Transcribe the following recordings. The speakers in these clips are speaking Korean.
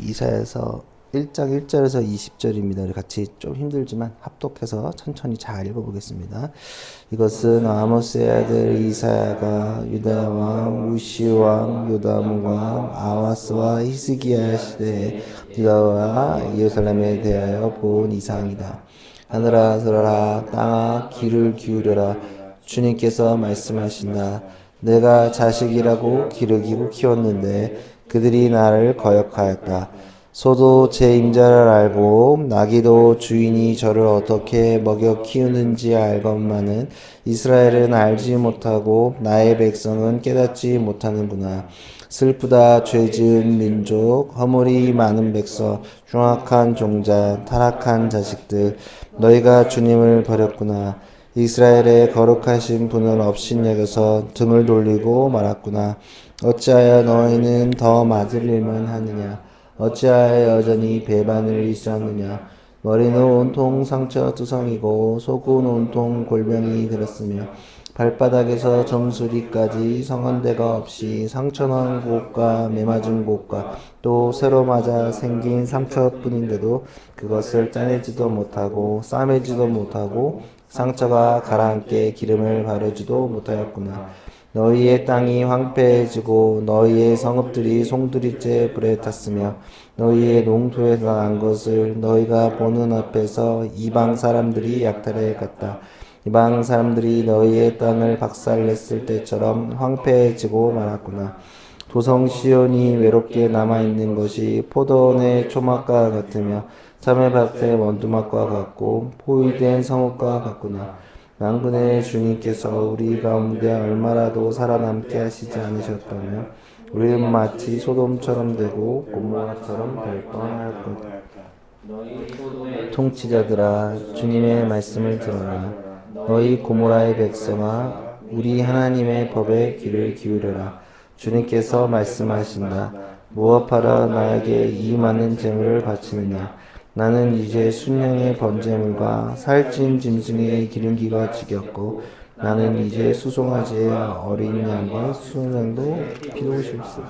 이사야서 1장 1절에서 20절입니다. 같이 좀 힘들지만 합독해서 천천히 잘 읽어보겠습니다. 이것은 아모스의 아들 이사야가 유다 왕 우시 왕 요담 왕 아하스와 히스기야 시대에 유다와 예루살렘에 대하여 본 이상이다. 하늘아 들어라, 땅아 귀를 기울여라. 주님께서 말씀하신다. 내가 자식이라고 기르기고 키웠는데 그들이 나를 거역하였다. 소도 제 임자를 알고 나귀도 주인이 저를 어떻게 먹여 키우는지 알건만은 이스라엘은 알지 못하고 나의 백성은 깨닫지 못하는구나. 슬프다. 죄 지은 민족, 허물이 많은 백성, 흉악한 종자, 타락한 자식들, 너희가 주님을 버렸구나. 이스라엘의 거룩하신 분을 업신여겨서 등을 돌리고 말았구나. 어찌하여 너희는 더 맞을 일만 하느냐. 어찌하여 여전히 배반을 일삼느냐. 머리는 온통 상처투성이고 속은 온통 골병이 들었으며 발바닥에서 정수리까지 성한 데가 없이 상처난 곳과 매맞은 곳과 또 새로 맞아 생긴 상처뿐인데도 그것을 짜내지도 못하고 싸매지도 못하고 상처가 가라앉게 기름을 바르지도 못하였구나. 너희의 땅이 황폐해지고 너희의 성읍들이 송두리째 불에 탔으며 너희의 농토에서 난 것을 너희가 보는 앞에서 이방 사람들이 약탈해 갔다. 이방 사람들이 너희의 땅을 박살냈을 때처럼 황폐해지고 말았구나. 도성 시온이 외롭게 남아있는 것이 포도원의 초막과 같으며 참외밭의 원두막과 같고 포위된 성읍과 같구나. 만군의 주님께서 우리 가운데 얼마라도 살아남게 하시지 않으셨다며 우리는 마치 소돔처럼 되고 고모라처럼 될 뻔하였거든. 통치자들아, 주님의 말씀을 들어라. 너희 고모라의 백성아, 우리 하나님의 법에 귀를 기울여라. 주님께서 말씀하신다. 무엇하러 나에게 이 많은 재물을 바치느냐. 나는 이제 순양의 번제물과 살찐 짐승의 기름기가 지겹고 나는 이제 수송아지의 어린 양과 순양도 필요 싫소.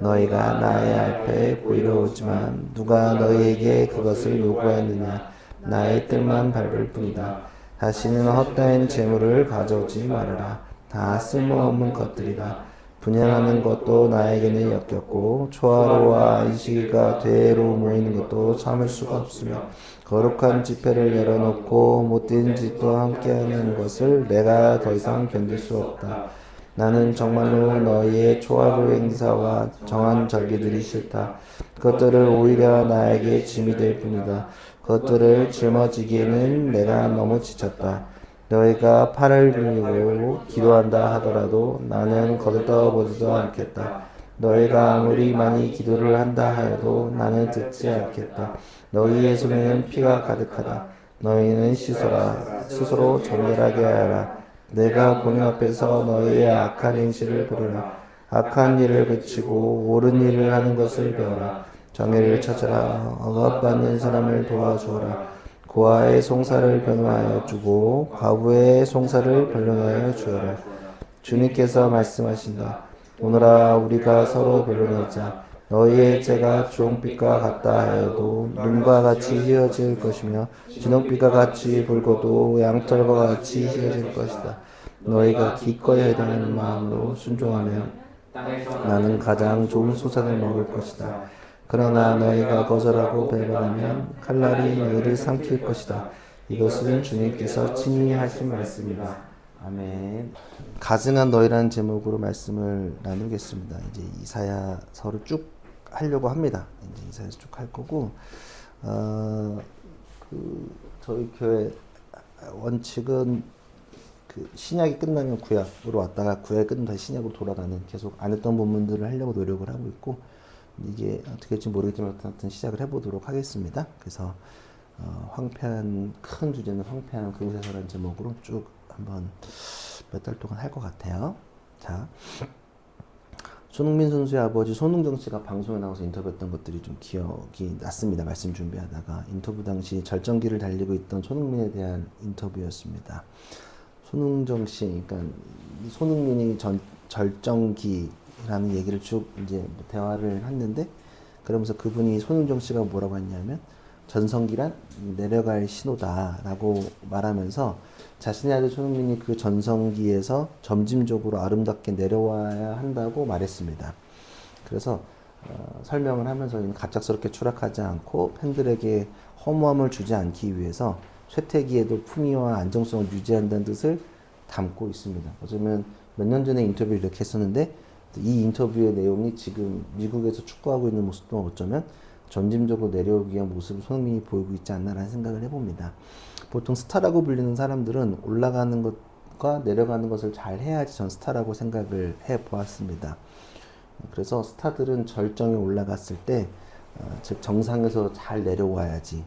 너희가 나의 앞에 보이러 오지만 누가 너희에게 그것을 요구하느냐. 나의 뜰만 밟을 뿐이다. 다시는 헛된 재물을 가져오지 말아라. 다 쓸모없는 것들이다. 분양하는 것도 나에게는 역겹고 초하루와 안식일과 대회로 모이는 것도 참을 수가 없으며 거룩한 집회를 열어놓고 못된 짓도 함께하는 것을 내가 더 이상 견딜 수 없다. 나는 정말로 너희의 초하루 행사와 정한 절기들이 싫다. 그것들을 오히려 나에게 짐이 될 뿐이다. 그것들을 짊어지기에는 내가 너무 지쳤다. 너희가 팔을 빌리고 기도한다 하더라도 나는 거들떠보지도 않겠다. 너희가 아무리 많이 기도를 한다 하여도 나는 듣지 않겠다. 너희의 손에는 피가 가득하다. 너희는 씻어라. 스스로 정결하게 하라. 내가 보는 앞에서 너희의 악한 행실을 버리라. 악한 일을 그치고 옳은 일을 하는 것을 배워라. 정의를 찾아라. 억압받는 사람을 도와주어라. 고아의 송사를 변호하여 주고 과부의 송사를 변론하여 주어라. 주님께서 말씀하신다. 오늘아 우리가 서로 변론하자. 너희의 죄가 주홍빛과 같다 하여도 눈과 같이 희어질 것이며 진홍빛과 같이 붉어도 양털과 같이 희어질 것이다. 너희가 기꺼이 해당하는 마음으로 순종하면 나는 가장 좋은 소산을 먹을 것이다. 그러나 너희가 거절하고 배반하면 칼날이 너희를 삼킬 것이다. 이것은 주님께서 친히 하신 말씀이다. 아멘. 가증한 너희라는 제목으로 말씀을 나누겠습니다. 이제 이사야서를 쭉 하려고 합니다. 이제 이사야서 쭉 할 거고, 저희 교회 원칙은 신약이 끝나면 구약으로 왔다가 구약이 끝나면 다시 신약으로 돌아가는 계속 안 했던 부분들을 하려고 노력을 하고 있고, 이게 어떻게 될지 모르겠지만 하여튼 시작을 해보도록 하겠습니다. 그래서 황폐한 큰 주제는 황폐한 그곳에서라는 제목으로 쭉 한번 몇 달 동안 할 것 같아요. 자, 손흥민 선수의 아버지 손흥정 씨가 방송에 나와서 인터뷰했던 것들이 좀 기억이 났습니다. 말씀 준비하다가 인터뷰 당시 절정기를 달리고 있던 손흥민에 대한 인터뷰였습니다. 손흥정 씨, 그러니까 손흥민이 절정기라는 얘기를 쭉 이제 대화를 했는데 그러면서 그분이 손흥정 씨가 뭐라고 했냐면 전성기란 내려갈 신호다라고 말하면서 자신의 아들 손흥민이 그 전성기에서 점진적으로 아름답게 내려와야 한다고 말했습니다. 그래서 설명을 하면서 갑작스럽게 추락하지 않고 팬들에게 허무함을 주지 않기 위해서 쇠퇴기에도 품위와 안정성을 유지한다는 뜻을 담고 있습니다. 어쩌면 몇 년 전에 인터뷰를 이렇게 했었는데 이 인터뷰의 내용이 지금 미국에서 축구하고 있는 모습도 어쩌면 점진적으로 내려오기 위한 모습을 손흥민이 보이고 있지 않나라는 생각을 해봅니다. 보통 스타라고 불리는 사람들은 올라가는 것과 내려가는 것을 잘 해야지 전 스타라고 생각을 해보았습니다. 그래서 스타들은 절정에 올라갔을 때 즉 정상에서 잘 내려와야지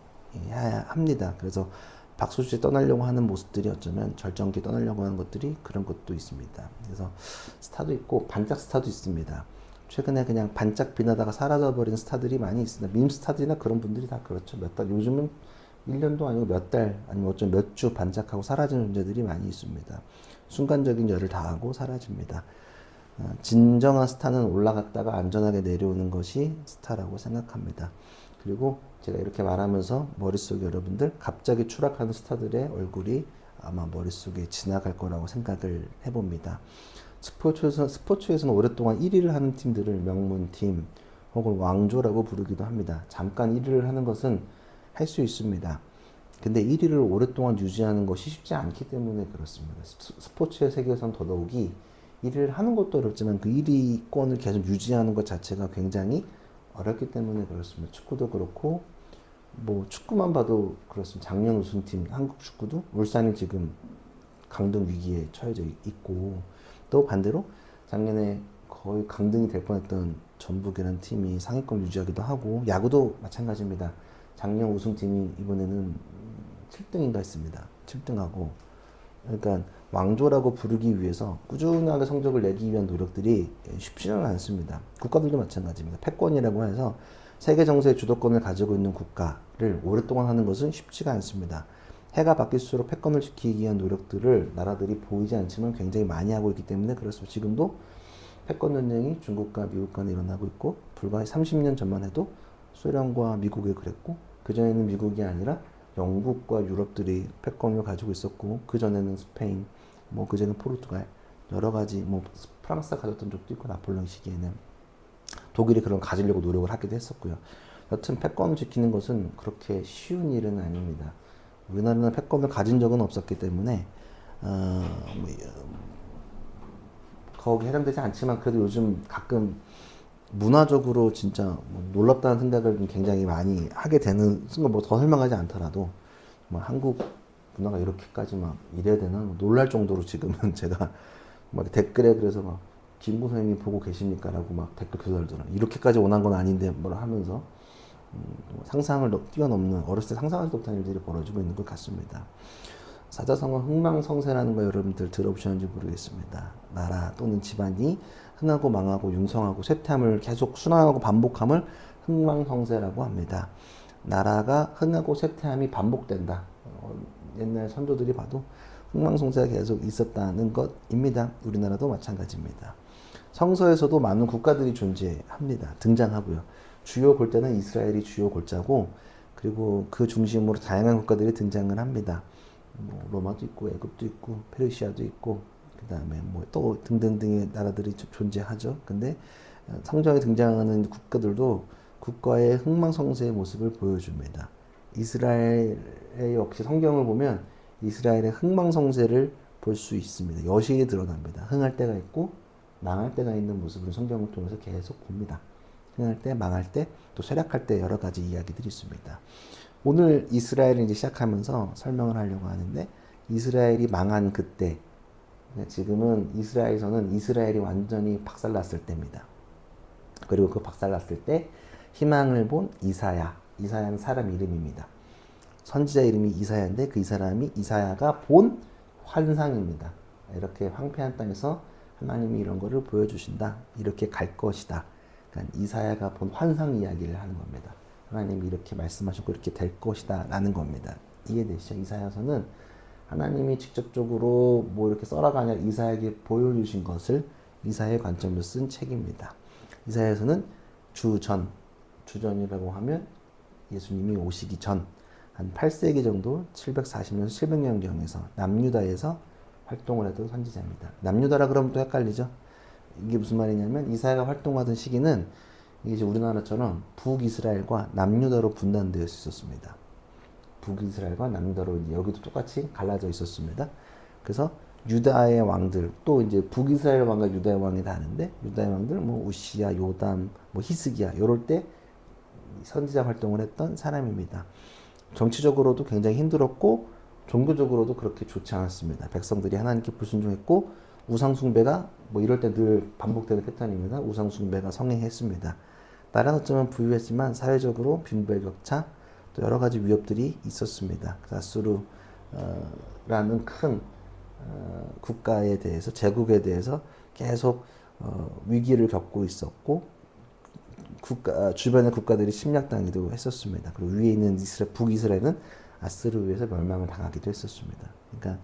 해야 합니다. 그래서 박수지 떠나려고 하는 모습들이 어쩌면 절정기 떠나려고 하는 것들이 그런 것도 있습니다. 그래서 스타도 있고 반짝 스타도 있습니다. 최근에 그냥 반짝 빛나다가 사라져버린 스타들이 많이 있습니다. 밈 스타들이나 그런 분들이 다 그렇죠. 몇 달, 요즘은 1년도 아니고 몇 달, 아니면 어쩌면 몇 주 반짝하고 사라지는 존재들이 많이 있습니다. 순간적인 열을 다하고 사라집니다. 진정한 스타는 올라갔다가 안전하게 내려오는 것이 스타라고 생각합니다. 그리고 제가 이렇게 말하면서 머릿속에 여러분들 갑자기 추락하는 스타들의 얼굴이 아마 머릿속에 지나갈 거라고 생각을 해봅니다. 스포츠에서는 오랫동안 1위를 하는 팀들을 명문팀 혹은 왕조라고 부르기도 합니다. 잠깐 1위를 하는 것은 할 수 있습니다. 근데 1위를 오랫동안 유지하는 것이 쉽지 않기 때문에 그렇습니다. 스포츠의 세계에서는 더더욱이 1위를 하는 것도 어렵지만 그 1위권을 계속 유지하는 것 자체가 굉장히 어렵기 때문에 그렇습니다. 축구도 그렇고 뭐 축구만 봐도 그렇습니다. 작년 우승팀 한국 축구도 울산이 지금 강등 위기에 처해져 있고 또 반대로 작년에 거의 강등이 될 뻔했던 전북이라는 팀이 상위권 유지하기도 하고 야구도 마찬가지입니다. 작년 우승팀이 이번에는 7등인가 했습니다. 7등하고 그러니까 왕조라고 부르기 위해서 꾸준하게 성적을 내기 위한 노력들이 쉽지는 않습니다. 국가들도 마찬가지입니다. 패권이라고 해서 세계 정세의 주도권을 가지고 있는 국가를 오랫동안 하는 것은 쉽지가 않습니다. 해가 바뀔수록 패권을 지키기 위한 노력들을 나라들이 보이지 않지만 굉장히 많이 하고 있기 때문에 그렇습니다. 지금도 패권 전쟁이 중국과 미국 간에 일어나고 있고 불과 30년 전만 해도 소련과 미국이 그랬고 그전에는 미국이 아니라 영국과 유럽들이 패권을 가지고 있었고 그전에는 스페인, 뭐 그전에는 포르투갈 여러 가지 뭐 프랑스가 가졌던 적도 있고 나폴레옹 시기에는 독일이 그런 가지려고 노력을 하기도 했었고요. 여튼 패권을 지키는 것은 그렇게 쉬운 일은 아닙니다. 우리나라는 패권을 가진 적은 없었기 때문에 거기에 해당되지 않지만 그래도 요즘 가끔 문화적으로 진짜 뭐 놀랍다는 생각을 굉장히 많이 하게 되는 순간 뭐 더 설명하지 않더라도 뭐 한국 문화가 이렇게까지 막 이래야 되나 놀랄 정도로 지금은 제가 막 댓글에 그래서 막 김구 선생님 보고 계십니까라고 막 댓글 달더라고요. 이렇게까지 원한 건 아닌데 뭐라 하면서 상상을 뛰어넘는 어렸을 때 상상하지도 못한 일들이 벌어지고 있는 것 같습니다. 사자성어 흥망성쇠라는 거 여러분들 들어보셨는지 모르겠습니다. 나라 또는 집안이 흥하고 망하고 융성하고 쇠퇴함을 계속 순환하고 반복함을 흥망성쇠라고 합니다. 나라가 흥하고 쇠퇴함이 반복된다. 옛날 선조들이 봐도 흥망성쇠가 계속 있었다는 것입니다. 우리나라도 마찬가지입니다. 성서에서도 많은 국가들이 존재합니다. 등장하고요. 주요 골자는 이스라엘이 주요 골자고 그리고 그 중심으로 다양한 국가들이 등장을 합니다. 뭐 로마도 있고 애굽도 있고 페르시아도 있고 그 다음에 뭐 또 등등등의 나라들이 존재하죠. 근데 성경에 등장하는 국가들도 국가의 흥망성쇠의 모습을 보여줍니다. 이스라엘의 역시 성경을 보면 이스라엘의 흥망성쇠를 볼 수 있습니다. 여실히 드러납니다. 흥할 때가 있고 망할 때가 있는 모습을 성경을 통해서 계속 봅니다. 흥할 때, 망할 때, 또 쇠락할 때 여러 가지 이야기들이 있습니다. 오늘 이스라엘을 이제 시작하면서 설명을 하려고 하는데 이스라엘이 망한 그때 지금은 이스라엘에서는 이스라엘이 완전히 박살났을 때입니다. 그리고 그 박살났을 때 희망을 본 이사야는 사람 이름입니다. 선지자 이름이 이사야인데 그 이 사람이 이사야가 본 환상입니다. 이렇게 황폐한 땅에서 하나님이 이런 거를 보여주신다. 이렇게 갈 것이다. 그러니까 이사야가 본 환상 이야기를 하는 겁니다. 하나님이 이렇게 말씀하셨고 이렇게 될 것이다 라는 겁니다. 이해되시죠? 이사야서는 하나님이 직접적으로 뭐 이렇게 써라가 아니라 이사야에게 보여주신 것을 이사야의 관점으로 쓴 책입니다. 이사야서는 주전이라고 하면 예수님이 오시기 전 한 8세기 정도 740년에서 700년경에서 남유다에서 활동을 했던 선지자입니다. 남유다라 그러면 또 헷갈리죠. 이게 무슨 말이냐면 이사야가 활동하던 시기는 이게 이제 우리나라처럼 북이스라엘과 남유다로 분단되어 있었습니다. 북이스라엘과 남유다로 여기도 똑같이 갈라져 있었습니다. 그래서 유다의 왕들 또 이제 북이스라엘 왕과 유다의 왕이 다른데 유다의 왕들 뭐 우시야, 요담, 뭐 히스기야 요럴 때 선지자 활동을 했던 사람입니다. 정치적으로도 굉장히 힘들었고 종교적으로도 그렇게 좋지 않았습니다. 백성들이 하나님께 불순종했고 우상숭배가 뭐 이럴 때 늘 반복되는 패턴입니다. 우상숭배가 성행했습니다. 나라는 어쩌면 부유했지만 사회적으로 빈부격차 또 여러 가지 위협들이 있었습니다. 아수르라는 큰 국가에 대해서 제국에 대해서 계속 위기를 겪고 있었고 주변의 국가들이 침략당하기도 했었습니다. 그리고 위에 있는 북이스라엘은 아스르에 의해서 멸망을 당하기도 했었습니다. 그러니까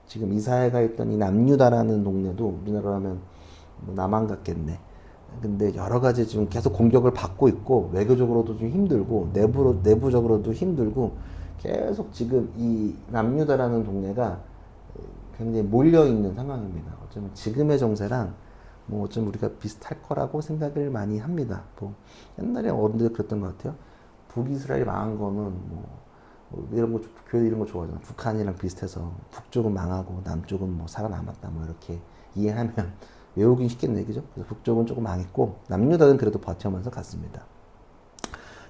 지금 이사야가 있던 이 남유다라는 동네도 우리나라로 하면 뭐 남한 같겠네. 근데 여러 가지 지금 계속 공격을 받고 있고 외교적으로도 좀 힘들고 내부적으로도 힘들고 계속 지금 이 남유다라는 동네가 굉장히 몰려 있는 상황입니다. 어쩌면 지금의 정세랑 뭐 어쩌면 우리가 비슷할 거라고 생각을 많이 합니다. 뭐 옛날에 어른들이 그랬던 것 같아요. 북이스라엘이 망한 거는 뭐 이런 거 교회 이런 거 좋아하잖아. 북한이랑 비슷해서 북쪽은 망하고 남쪽은 뭐 살아남았다 뭐 이렇게 이해하면 외우긴 쉽겠네, 그죠? 그래서 북쪽은 조금 망했고 남유다는 그래도 버텨면서 갔습니다.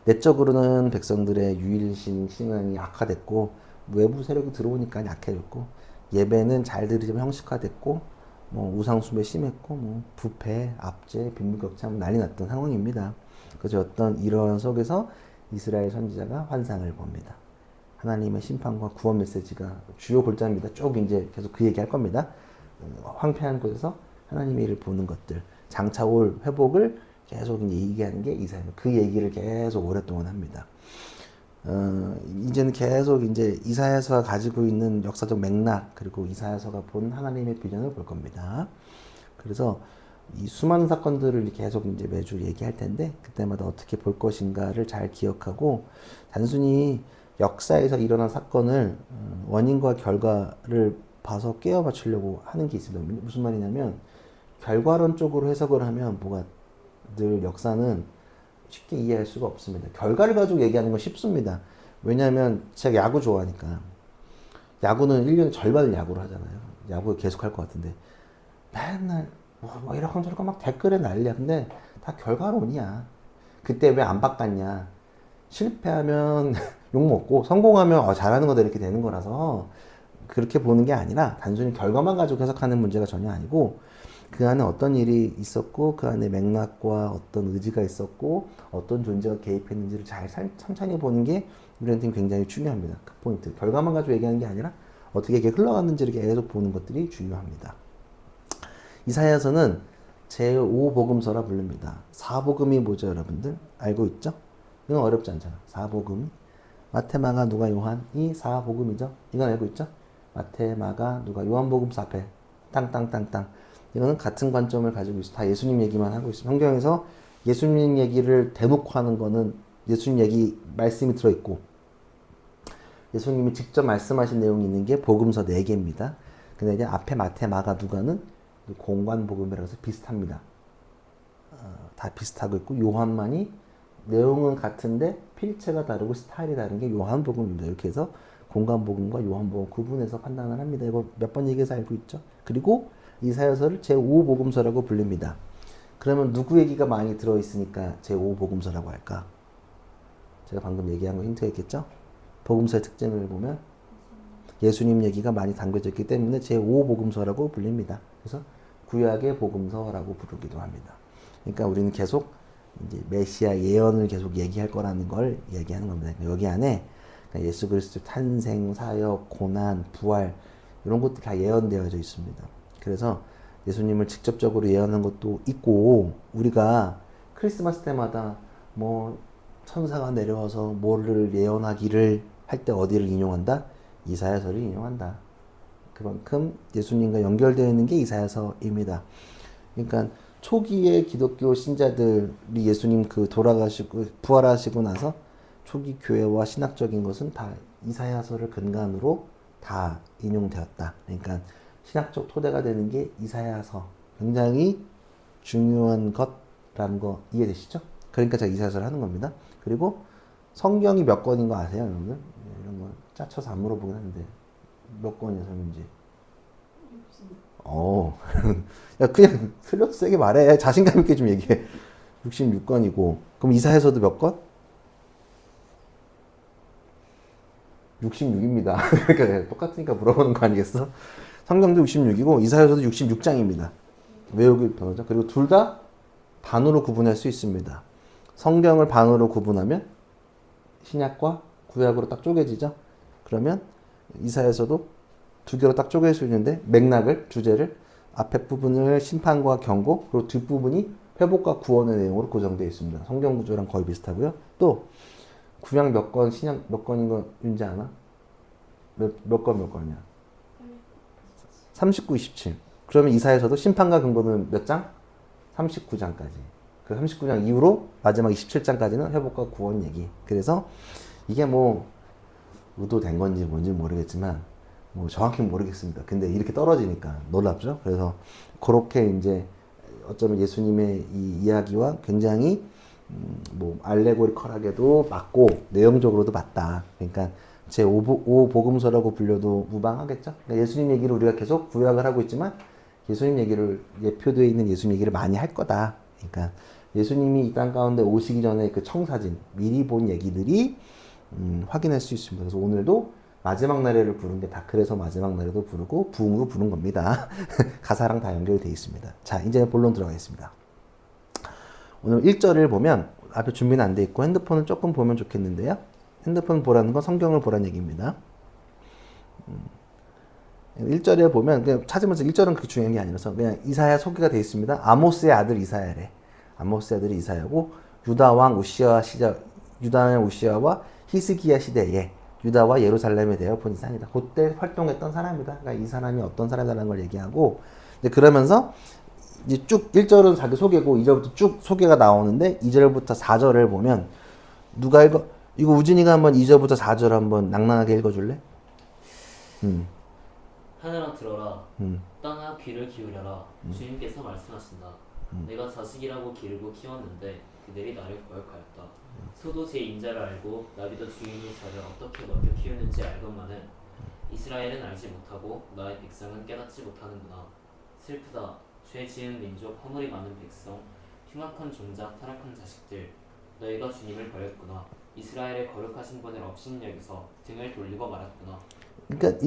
내적으로는 백성들의 유일신 신앙이 악화됐고 외부 세력이 들어오니까 약해졌고 예배는 잘 드리지만 형식화됐고 뭐 우상숭배 심했고 뭐 부패, 압제, 빈부격차 난리 났던 상황입니다. 그래서 어떤 이런 속에서 이스라엘 선지자가 환상을 봅니다. 하나님의 심판과 구원 메시지가 주요 골자입니다. 쭉 이제 계속 그 얘기할 겁니다. 황폐한 곳에서 하나님의 일을 보는 것들, 장차 올 회복을 계속 이제 얘기하는 게 이사야입니다. 그 얘기를 계속 오랫동안 합니다. 이제는 계속 이제 이사야서가 가지고 있는 역사적 맥락 그리고 이사야서가 본 하나님의 비전을 볼 겁니다. 그래서 이 수많은 사건들을 계속 이제 매주 얘기할 텐데 그때마다 어떻게 볼 것인가를 잘 기억하고 단순히 역사에서 일어난 사건을 원인과 결과를 봐서 깨워 맞추려고 하는 게 있습니다. 무슨 말이냐면 결과론적으로 해석을 하면 뭐가 늘 역사는 쉽게 이해할 수가 없습니다. 결과를 가지고 얘기하는 건 쉽습니다. 왜냐하면 제가 야구 좋아하니까 야구는 1년에 절반을 야구를 하잖아요. 야구 계속 할 것 같은데 맨날 뭐 이러고 저러고 막 댓글에 난리야. 근데 다 결과론이야. 그때 왜 안 바꿨냐. 실패하면 욕먹고 성공하면 잘하는 거다 이렇게 되는 거라서 그렇게 보는 게 아니라 단순히 결과만 가지고 해석하는 문제가 전혀 아니고 그 안에 어떤 일이 있었고 그 안에 맥락과 어떤 의지가 있었고 어떤 존재가 개입했는지를 잘 천천히 보는 게 우리한테는 굉장히 중요합니다. 그 포인트. 결과만 가지고 얘기하는 게 아니라 어떻게 이게 흘러갔는지를 계속 보는 것들이 중요합니다. 이사야서는 제5복음서라 부릅니다. 4복음이 뭐죠, 여러분들? 알고 있죠? 이건 어렵지 않잖아. 4복음이 마태, 마가, 누가, 요한이 4복음이죠. 이건 알고 있죠? 마태, 마가, 누가, 요한복음서 앞에 땅땅땅땅. 이거는 같은 관점을 가지고 있어. 다 예수님 얘기만 하고 있어. 성경에서 예수님 얘기를 대놓고 하는 거는 예수님 얘기 말씀이 들어있고 예수님이 직접 말씀하신 내용이 있는 게 복음서 4개입니다. 근데 이제 앞에 마태, 마가, 누가는 공관복음이라고 해서 비슷합니다. 다 비슷하고 있고 요한만이 내용은 같은데 필체가 다르고 스타일이 다른 게 요한복음입니다. 이렇게 해서 공관복음과 요한복음 구분해서 판단을 합니다. 이거 몇 번 얘기해서 알고 있죠? 그리고 이사야서를 제5복음서라고 불립니다. 그러면 누구 얘기가 많이 들어있으니까 제5복음서라고 할까? 제가 방금 얘기한 거 힌트가 있겠죠? 복음서의 특징을 보면 예수님 얘기가 많이 담겨져 있기 때문에 제5복음서라고 불립니다. 그래서 구약의 복음서라고 부르기도 합니다. 그러니까 우리는 계속 이제 메시아 예언을 계속 얘기할 거라는 걸 얘기하는 겁니다. 여기 안에 예수 그리스도의 탄생, 사역, 고난, 부활 이런 것도 다 예언되어져 있습니다. 그래서 예수님을 직접적으로 예언한 것도 있고 우리가 크리스마스 때마다 뭐 천사가 내려와서 뭐를 예언하기를 할 때 어디를 인용한다? 이사야서를 인용한다. 그만큼 예수님과 연결되어 있는 게 이사야서입니다. 그러니까 초기에 기독교 신자들이 예수님 그 돌아가시고 부활하시고 나서 초기 교회와 신학적인 것은 다 이사야서를 근간으로 다 인용되었다. 그러니까 신학적 토대가 되는 게 이사야서. 굉장히 중요한 것라는 거 이해되시죠? 그러니까 제가 이사야서를 하는 겁니다. 그리고 성경이 몇 권인 거 아세요, 여러분들? 이런 거 짜쳐서 안 물어보긴 하는데 몇 권이에요, 성경인지? 야, 그냥 틀려도 세게 말해. 자신감 있게 좀 얘기해. 66권이고. 그럼 이사야서도 몇 권? 66입니다. 그러니까 똑같으니까 물어보는 거 아니겠어? 성경도 66이고 이사야서도 66장입니다. 외우기 편하죠. 그리고 둘 다 반으로 구분할 수 있습니다. 성경을 반으로 구분하면 신약과 구약으로 딱 쪼개지죠. 그러면 이사야서도 두 개로 딱 쪼갤 수 있는데 맥락을, 주제를 앞에 부분을 심판과 경고, 그리고 뒷부분이 회복과 구원의 내용으로 구성되어 있습니다. 성경 구조랑 거의 비슷하고요. 또 구약 몇 권, 신약 몇 권인 거 윤지 아나? 몇 권이야? 39, 27. 그러면 이사야서도 심판과 경고는 몇 장? 39장까지. 그 39장 이후로 마지막 27장까지는 회복과 구원 얘기. 그래서 이게 뭐 의도된 건지 뭔지 모르겠지만 뭐 정확히 모르겠습니다. 근데 이렇게 떨어지니까 놀랍죠? 그래서 그렇게 이제 어쩌면 예수님의 이 이야기와 굉장히 뭐 알레고리컬하게도 맞고 내용적으로도 맞다. 그러니까 제5복음서라고 불려도 무방하겠죠? 그러니까 예수님 얘기를 우리가 계속 구약을 하고 있지만 예수님 얘기를 예표되어 있는 예수님 얘기를 많이 할 거다. 그러니까 예수님이 이 땅 가운데 오시기 전에 그 청사진 미리 본 얘기들이 확인할 수 있습니다. 그래서 오늘도 마지막 날에를 부른 게 다 그래서 마지막 날에도 부르고 부흥으로 부른 겁니다. 가사랑 다 연결되어 있습니다. 자, 이제 본론 들어가겠습니다. 오늘 1절을 보면 앞에 준비는 안 돼 있고 핸드폰을 조금 보면 좋겠는데요. 핸드폰 보라는 건 성경을 보라는 얘기입니다. 1절에 보면 그냥 찾으면서 1절은 그렇게 중요한 게 아니라서 그냥 이사야 소개가 되어 있습니다. 아모스의 아들 이사야래. 아모스의 아들이 이사야고 유다 왕 우시아와 히스기야 시대에 유다와 예루살렘에 대해 본 이상이다. 그때 활동했던 사람이다. 그러니까 이 사람이 어떤 사람이라는 걸 얘기하고 그러면서 이제 쭉 1절은 자기 소개고 2절부터 쭉 소개가 나오는데 2절부터 4절을 보면 누가 이거 우진이가 한번 2절부터 4절 한번 낭낭하게 읽어줄래? 하늘아 들어라. 땅아 귀를 기울여라. 주님께서 말씀하신다. 내가 자식이라고 기르고 키웠는데 그들이 나를 거역하였다. 소도 제 인자를 알고 나비도 주인의 자를 어떻게 먹여 키우는지 알건만은 이스라엘은 알지 못하고 나의 백성은 깨닫지 못하는구나. 슬프다. 죄 지은 민족, 허물이 많은 백성, 흉악한 종자, 타락한 자식들. 너희가 주님을 버렸구나. 이스라엘의 거룩하신 분을 업신여기서 등을 돌리고 말았구나. 그러니까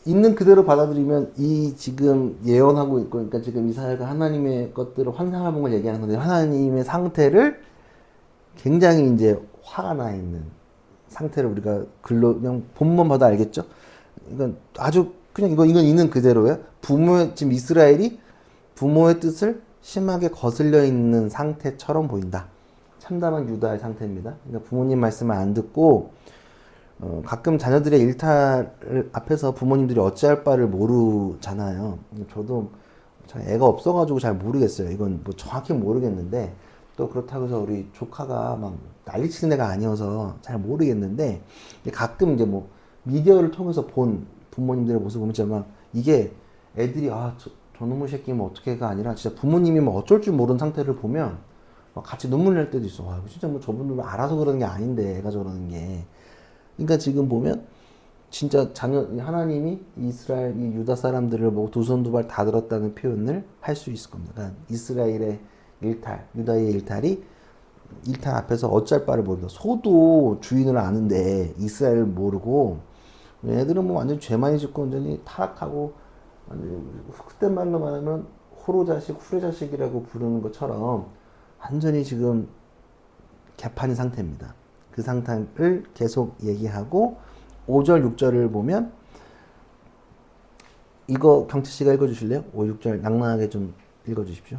있는 그대로 받아들이면 이 지금 예언하고 있고, 그러니까 지금 이사야가 하나님의 것들을 환상해본 걸 얘기하는 건데 하나님의 상태를 굉장히 이제 화가 나 있는 상태를 우리가 글로 그냥 본문 봐도 알겠죠? 이건 아주 그냥 이건 있는 그대로예요. 지금 이스라엘이 부모의 뜻을 심하게 거슬려 있는 상태처럼 보인다. 참담한 유다의 상태입니다. 그러니까 부모님 말씀을 안 듣고 가끔 자녀들의 일탈 앞에서 부모님들이 어찌할 바를 모르잖아요. 저도 애가 없어가지고 잘 모르겠어요. 이건 뭐 정확히 모르겠는데 또 그렇다고 해서 우리 조카가 막 난리치는 애가 아니어서 잘 모르겠는데 가끔 이제 뭐 미디어를 통해서 본 부모님들의 모습을 보면 진짜 막 이게 애들이 저놈의 새끼면 어떻게가 아니라 진짜 부모님이 뭐 어쩔 줄 모르는 상태를 보면 막 같이 눈물 날 때도 있어. 진짜 뭐 저분들 알아서 그러는 게 아닌데 애가 저러는 게. 그러니까 지금 보면 진짜 하나님이 이스라엘 이 유다 사람들을 뭐 두 손 두 발 다 들었다는 표현을 할 수 있을 겁니다. 그러니까 이스라엘의 일탈, 유다의 일탈 앞에서 어쩔 바를 모른다. 소도 주인을 아는데 이스라엘을 모르고 얘들은 뭐 완전 죄 많이 짓고 완전히 타락하고 그때 말로 말하면 호로자식, 후레자식이라고 부르는 것처럼 완전히 지금 개판인 상태입니다. 그 상태를 계속 얘기하고 5절, 6절을 보면 이거 경치 씨가 읽어주실래요? 5, 6절 낭낭하게 좀 읽어주십시오.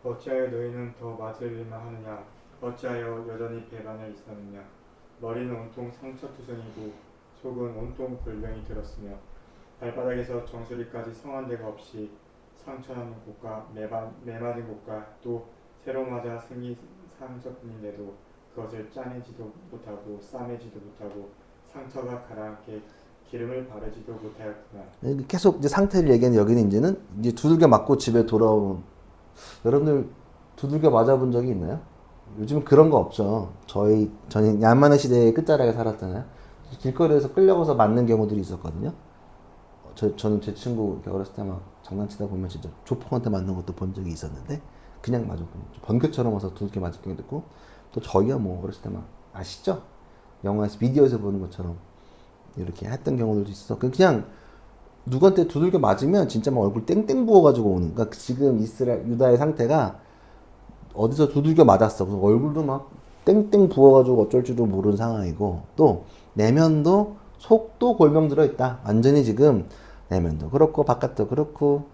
어찌하여 너희는 더 맞을 일만 하느냐? 어찌하여 여전히 배반을 있었느냐? 머리는 온통 상처투성이고 속은 온통 골병이 들었으며 발바닥에서 정수리까지 성한 데가 없이 상처나는 곳과 매맞은 곳과 또 새로 맞아 생긴 상처뿐인데도 그것을 짜내지도 못하고 싸매지도 못하고 상처가 가라앉게 기름을 바르지도 못하였구나. 계속 이제 상태를 얘기하는 여기는 이제 두들겨 맞고 집에 돌아온 여러분들 두들겨 맞아본 적이 있나요? 요즘은 그런 거 없죠. 저는 야만의 시대의 끝자락에 살았잖아요. 길거리에서 끌려가서 맞는 경우들이 있었거든요. 저는 제 친구 이렇게 어렸을 때 막 장난치다 보면 진짜 조폭한테 맞는 것도 본 적이 있었는데 그냥 맞았거든요. 번개처럼 와서 두들겨 맞을 경우도 있고 또 저희가 뭐 어렸을 때 막 아시죠? 영화에서 비디오에서 보는 것처럼 이렇게 했던 경우들도 있어. 그냥 누구한테 두들겨 맞으면 진짜 막 얼굴 땡땡 부어가지고 오는. 그러니까 지금 이스라엘 유다의 상태가 어디서 두들겨 맞았어. 그래서 얼굴도 막 땡땡 부어가지고 어쩔 줄도 모르는 상황이고 또 내면도 속도 골병 들어 있다. 완전히 지금 내면도 그렇고 바깥도 그렇고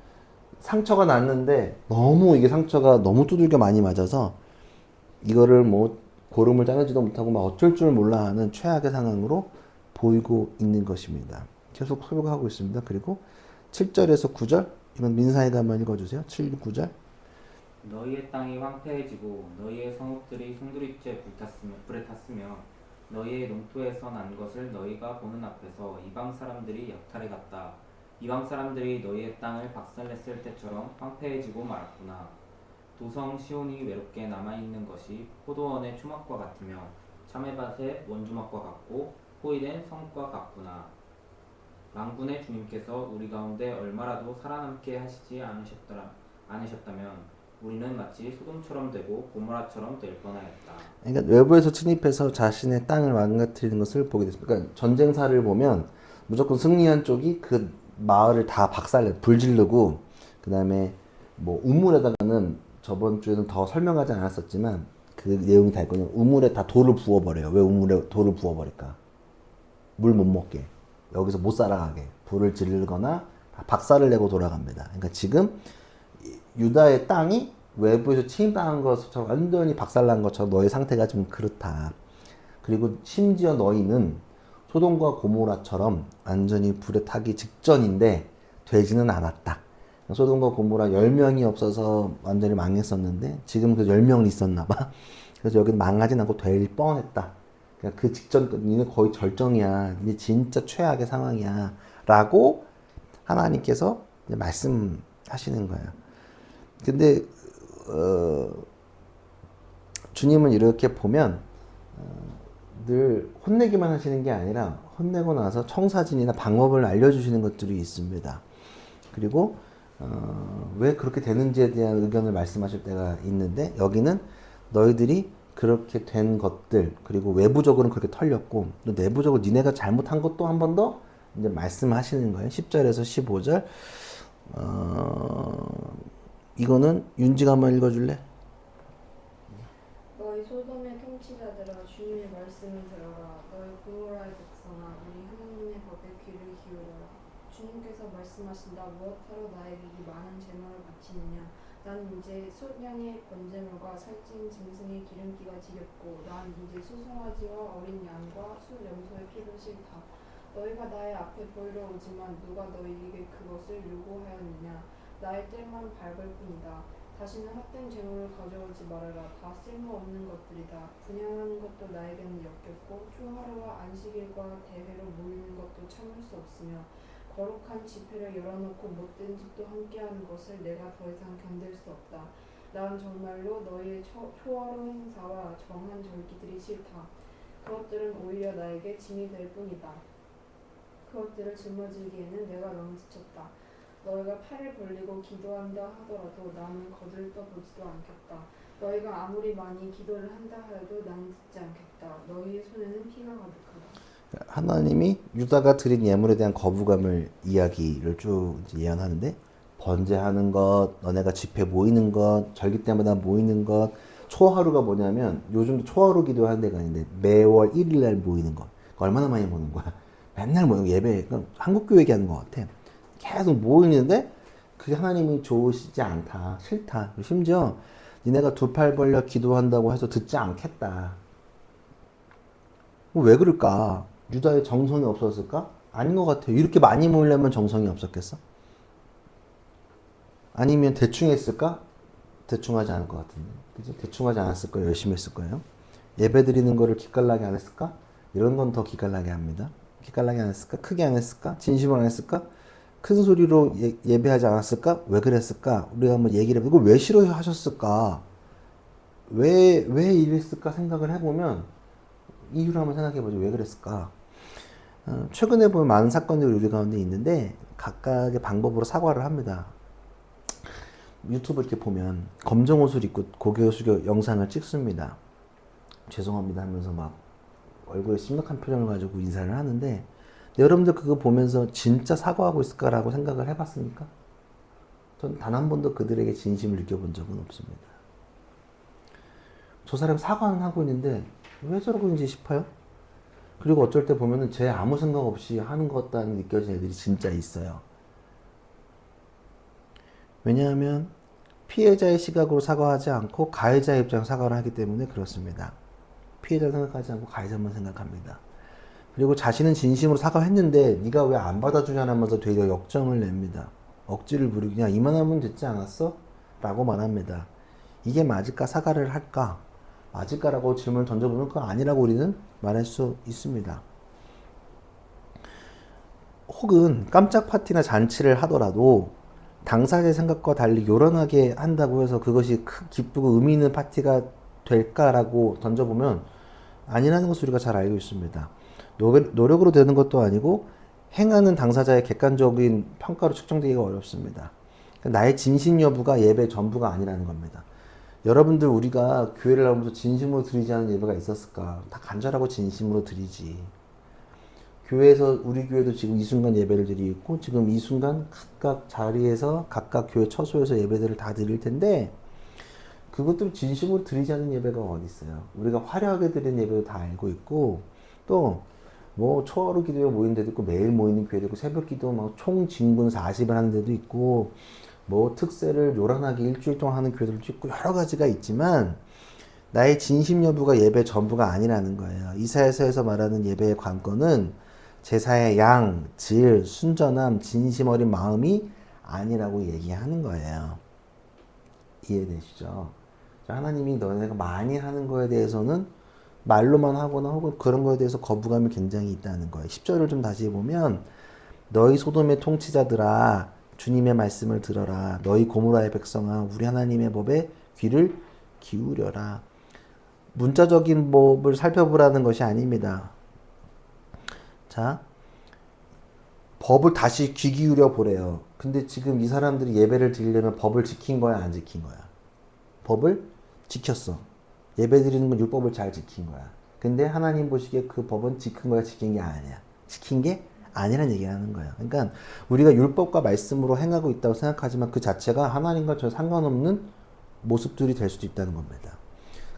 상처가 났는데 너무 이게 상처가 너무 두들겨 많이 맞아서 이거를 뭐 고름을 짜내지도 못하고 막 어쩔 줄 몰라 하는 최악의 상황으로 보이고 있는 것입니다. 계속 설교하고 있습니다. 그리고 7절에서 9절 이건 민사이가 한번 읽어주세요. 7, 9절 너희의 땅이 황폐해지고 너희의 성읍들이 송두리째 불에 탔으며 너희의 농토에서 난 것을 너희가 보는 앞에서 이방 사람들이 약탈해 갔다. 이방 사람들이 너희의 땅을 박살냈을 때처럼 황폐해지고 말았구나. 도성 시온이 외롭게 남아있는 것이 포도원의 초막과 같으며 참외밭의 원주막과 같고 포위된 성과 같구나. 만군의 주님께서 우리 가운데 얼마라도 살아남게 하시지 않으셨다면 우리는 마치 소돔처럼 되고 고모라처럼 될 뻔하였다. 그러니까 외부에서 침입해서 자신의 땅을 망가뜨리는 것을 보게 됐습니다. 그러니까 전쟁사를 보면 무조건 승리한 쪽이 그 마을을 다 불 지르고 그 다음에 뭐 우물에다가는 저번 주에는 더 설명하지 않았었지만 그 내용이 다 있거든요. 우물에 다 돌을 부어버려요. 왜 우물에 돌을 부어버릴까? 물 못 먹게. 여기서 못 살아가게. 불을 지르거나 박살을 내고 돌아갑니다. 그러니까 지금 유다의 땅이 외부에서 침입당한 것처럼 완전히 박살난 것처럼 너의 상태가 좀 그렇다. 그리고 심지어 너희는 소돔과 고모라처럼 완전히 불에 타기 직전인데 되지는 않았다. 소돔과 고모라 10명이 없어서 완전히 망했었는데 지금 그 10명이 있었나 봐. 그래서 여기는 망하진 않고 될 뻔했다. 그러니까 그 직전 니네 거의 절정이야. 이제 진짜 최악의 상황이야. 라고 하나님께서 이제 말씀하시는 거예요. 근데 주님은 이렇게 보면 늘 혼내기만 하시는 게 아니라 혼내고 나서 청사진이나 방법을 알려주시는 것들이 있습니다. 그리고 왜 그렇게 되는지에 대한 의견을 말씀하실 때가 있는데 여기는 너희들이 그렇게 된 것들 그리고 외부적으로는 그렇게 털렸고 또 내부적으로 니네가 잘못한 것도 한 번 더 이제 말씀하시는 거예요. 10절에서 15절 이거는 윤지가 한번 읽어줄래? 너희 소돔의 통치자들아 주님의 말씀을 들어라. 너희 고모라의 백성아 우리 하나님의 법에 귀를 기울여라. 주님께서 말씀하신다. 무엇하러 나에게 이 많은 제물을 바치느냐. 난 이제 숫양의 번제물과 살찐 짐승의 기름기가 지겹고 난 이제 수송아지와 어린 양과 숫 염소의 피도 싫다. 너희가 나의 앞에 보이러 오지만 누가 너희에게 그것을 요구하였느냐. 나의 뜰만 밟을 뿐이다. 다시는 헛된 재물을 가져오지 말아라. 다 쓸모없는 것들이다. 분양하는 것도 나에게는 역겹고 초하루와 안식일과 대회로 모이는 것도 참을 수 없으며 거룩한 집회를 열어놓고 못된 집도 함께하는 것을 내가 더 이상 견딜 수 없다. 난 정말로 너희의 초하루 행사와 정한 절기들이 싫다. 그것들은 오히려 나에게 짐이 될 뿐이다. 그것들을 짊어지기에는 내가 너무 지쳤다. 너희가 팔을 벌리고 기도한다 하더라도 나는 거들떠보지도 않겠다. 너희가 아무리 많이 기도를 한다 하여도 나는 듣지 않겠다. 너희의 손에는 피가 가득하다. 하나님이 유다가 드린 예물에 대한 거부감을 이야기를 쭉 이제 예언하는데 번제하는 것, 너네가 집회 모이는 것, 절기 때마다 모이는 것, 초하루가 뭐냐면 요즘도 초하루 기도하는 데가 있는데 매월 1일 날 모이는 것. 얼마나 많이 모이는 거야? 맨날 모이는 예배, 한국 교회 얘기하는 것 같아. 계속 모이는데 그게 하나님이 좋으시지 않다, 싫다. 심지어 니네가 두 팔 벌려 기도한다고 해서 듣지 않겠다. 왜 그럴까? 유다의 정성이 없었을까? 아닌 것 같아요. 이렇게 많이 모이려면 정성이 없었겠어? 아니면 대충 했을까? 대충 하지 않을 것 같은데. 그죠? 대충 하지 않았을 거예요. 열심히 했을 거예요. 예배 드리는 거를 기깔나게 안 했을까? 이런 건 더 기깔나게 합니다. 기깔나게 안 했을까? 크게 안 했을까? 진심으로 안 했을까? 큰 소리로 예배하지 않았을까? 왜 그랬을까? 우리가 한번 얘기를 해보고 왜 싫어하셨을까? 왜 이랬을까 생각을 해보면 이유를 한번 생각해보죠. 왜 그랬을까? 최근에 보면 많은 사건들이 우리 가운데 있는데 각각의 방법으로 사과를 합니다. 유튜브 이렇게 보면 검정 옷을 입고 고개 숙여 영상을 찍습니다. 죄송합니다 하면서 막 얼굴에 심각한 표정을 가지고 인사를 하는데 여러분들 그거 보면서 진짜 사과하고 있을까라고 생각을 해봤습니까? 전 단 한 번도 그들에게 진심을 느껴본 적은 없습니다. 저 사람 사과는 하고 있는데 왜 저러고 있는지 싶어요? 그리고 어쩔 때 보면은 쟤 아무 생각 없이 하는 것 같다는 느껴지는 애들이 진짜 있어요. 왜냐하면 피해자의 시각으로 사과하지 않고 가해자의 입장에서 사과를 하기 때문에 그렇습니다. 피해자를 생각하지 않고 가해자만 생각합니다. 그리고 자신은 진심으로 사과했는데 네가 왜 안 받아주냐면서 되려 역정을 냅니다. 억지를 부리고 그냥 이만하면 됐지 않았어? 라고 말합니다. 이게 맞을까? 사과를 할까? 맞을까라고 질문을 던져보면 그거 아니라고 우리는 말할 수 있습니다. 혹은 깜짝 파티나 잔치를 하더라도 당사자의 생각과 달리 요란하게 한다고 해서 그것이 기쁘고 의미 있는 파티가 될까라고 던져보면 아니라는 것을 우리가 잘 알고 있습니다. 노력으로 되는 것도 아니고 행하는 당사자의 객관적인 평가로 측정되기가 어렵습니다. 나의 진심 여부가 예배 전부가 아니라는 겁니다. 여러분들 우리가 교회를 나오면서 진심으로 드리지 않은 예배가 있었을까? 다 간절하고 진심으로 드리지. 교회에서 우리 교회도 지금 이 순간 예배를 드리고 지금 이 순간 각각 자리에서 각각 교회 처소에서 예배들을 다 드릴 텐데 그것들 진심으로 드리지 않는 예배가 어디 있어요? 우리가 화려하게 드리는 예배도 다 알고 있고 또 뭐 초하루 기도에 모이는 데도 있고 매일 모이는 교회도 있고 새벽 기도 막 총 진군 40을 하는 데도 있고 뭐 특세를 요란하게 일주일 동안 하는 교회들도 있고 여러 가지가 있지만 나의 진심 여부가 예배 전부가 아니라는 거예요. 이사야서에서 말하는 예배의 관건은 제사의 양, 질, 순전함, 진심 어린 마음이 아니라고 얘기하는 거예요. 이해되시죠? 하나님이 너네가 많이 하는 거에 대해서는 말로만 하거나 혹은 그런 거에 대해서 거부감이 굉장히 있다는 거예요. 10절을 좀 다시 보면 너희 소돔의 통치자들아 주님의 말씀을 들어라. 너희 고모라의 백성아 우리 하나님의 법에 귀를 기울여라. 문자적인 법을 살펴보라는 것이 아닙니다. 자, 법을 다시 귀 기울여 보래요. 근데 지금 이 사람들이 예배를 드리려면 법을 지킨 거야, 안 지킨 거야? 법을 지켰어. 예배 드리는 건 율법을 잘 지킨 거야. 근데 하나님 보시기에 그 법은 지킨 거야, 지킨 게 아니야. 지킨 게 아니란 얘기를 하는 거예요. 그러니까 우리가 율법과 말씀으로 행하고 있다고 생각하지만 그 자체가 하나님과 전혀 상관없는 모습들이 될 수도 있다는 겁니다.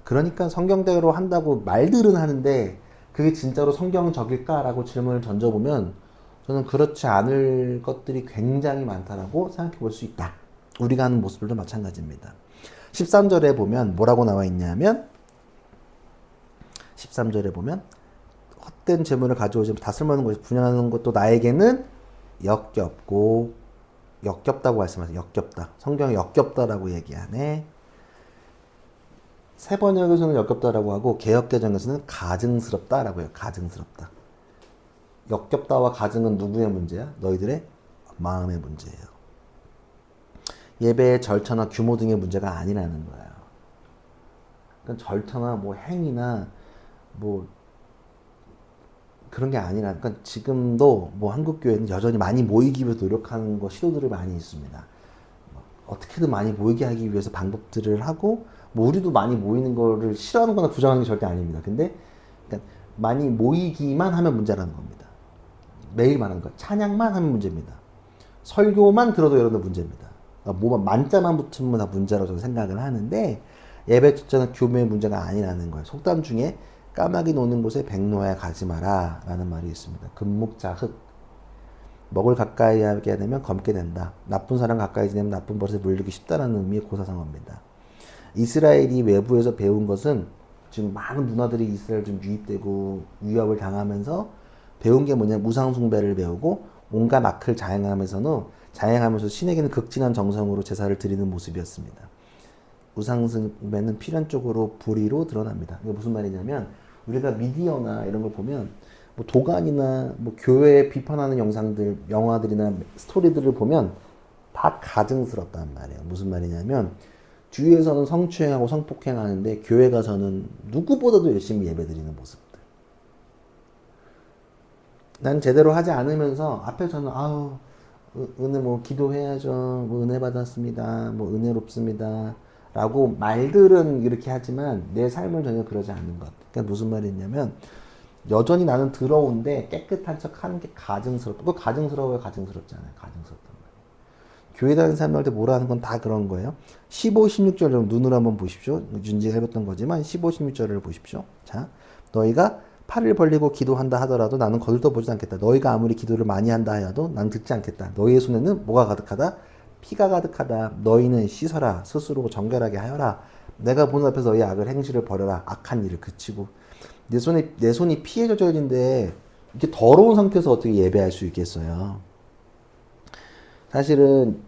그러니까 성경대로 한다고 말들은 하는데 그게 진짜로 성경적일까라고 질문을 던져보면 저는 그렇지 않을 것들이 굉장히 많다라고 생각해 볼 수 있다. 우리가 하는 모습들도 마찬가지입니다. 13절에 보면 뭐라고 나와 있냐면 13절에 보면 헛된 재물을 가져오지 다 쓸모없는 것이 분양하는 것도 나에게는 역겹고 역겹다고 말씀하세요. 역겹다. 성경에 역겹다라고 얘기하네. 새 번역에서는 역겹다라고 하고 개역개정에서는 가증스럽다라고 해요. 가증스럽다. 역겹다와 가증은 누구의 문제야? 너희들의 마음의 문제예요. 예배의 절차나 규모 등의 문제가 아니라는 거예요. 그러니까 절차나 뭐 행위나 뭐 그런 게 아니라, 그러니까 지금도 뭐 한국 교회는 여전히 많이 모이기 위해서 노력하는 거 시도들이 많이 있습니다. 어떻게든 많이 모이게 하기 위해서 방법들을 하고, 뭐 우리도 많이 모이는 거를 싫어하는 거나 부정하는 게 절대 아닙니다. 근데 그러니까 많이 모이기만 하면 문제라는 겁니다. 매일 말하는 거, 찬양만 하면 문제입니다. 설교만 들어도 여러분들 문제입니다. 뭐 만자만 붙으면 다 문제라고 저는 생각을 하는데 예배 첫째는 규모의 문제가 아니라는 거예요. 속담 중에 까마귀 노는 곳에 백로야 가지 마라 라는 말이 있습니다. 금묵자흑. 먹을 가까이 하게 되면 검게 된다. 나쁜 사람 가까이 지내면 나쁜 버릇에 물리기 쉽다라는 의미의 고사성어입니다. 이스라엘이 외부에서 배운 것은 지금 많은 문화들이 이스라엘 좀 유입되고 유압을 당하면서 배운 게 뭐냐면 우상숭배를 배우고 온갖 악을 자행하면서 신에게는 극진한 정성으로 제사를 드리는 모습이었습니다. 우상숭배는 필연적으로 불의로 드러납니다. 이게 무슨 말이냐면 우리가 미디어나 이런 걸 보면 뭐 도간이나 뭐 교회 비판하는 영상들, 영화들이나 스토리들을 보면 다 가증스럽단 말이에요. 무슨 말이냐면 주위에서는 성추행하고 성폭행하는데 교회 가서는 누구보다도 열심히 예배드리는 모습들. 난 제대로 하지 않으면서 앞에서는 아우 은혜 뭐 기도해야죠. 뭐 은혜 받았습니다. 뭐 은혜롭습니다. 라고 말들은 이렇게 하지만 내 삶은 전혀 그러지 않는 것. 그러니까 무슨 말이냐면 여전히 나는 더러운데 깨끗한 척 하는 게 가증스럽다. 그거 가증스러워요? 가증스럽지 않아요? 가증스럽단 말이에요. 교회 다니는 사람들한테 뭐라 하는 건 다 그런 거예요. 15, 16절 좀 눈으로 한번 보십시오. 윤지가 해봤던 거지만 15, 16절을 보십시오. 자, 너희가 팔을 벌리고 기도한다 하더라도 나는 거들떠보지 않겠다. 너희가 아무리 기도를 많이 한다 하여도 난 듣지 않겠다. 너희의 손에는 뭐가 가득하다? 피가 가득하다. 너희는 씻어라. 스스로 정결하게 하여라. 내가 보는 앞에서 너희 악을 행실을 버려라. 악한 일을 그치고. 내 손이 피에 젖어있는데 이렇게 더러운 상태에서 어떻게 예배할 수 있겠어요? 사실은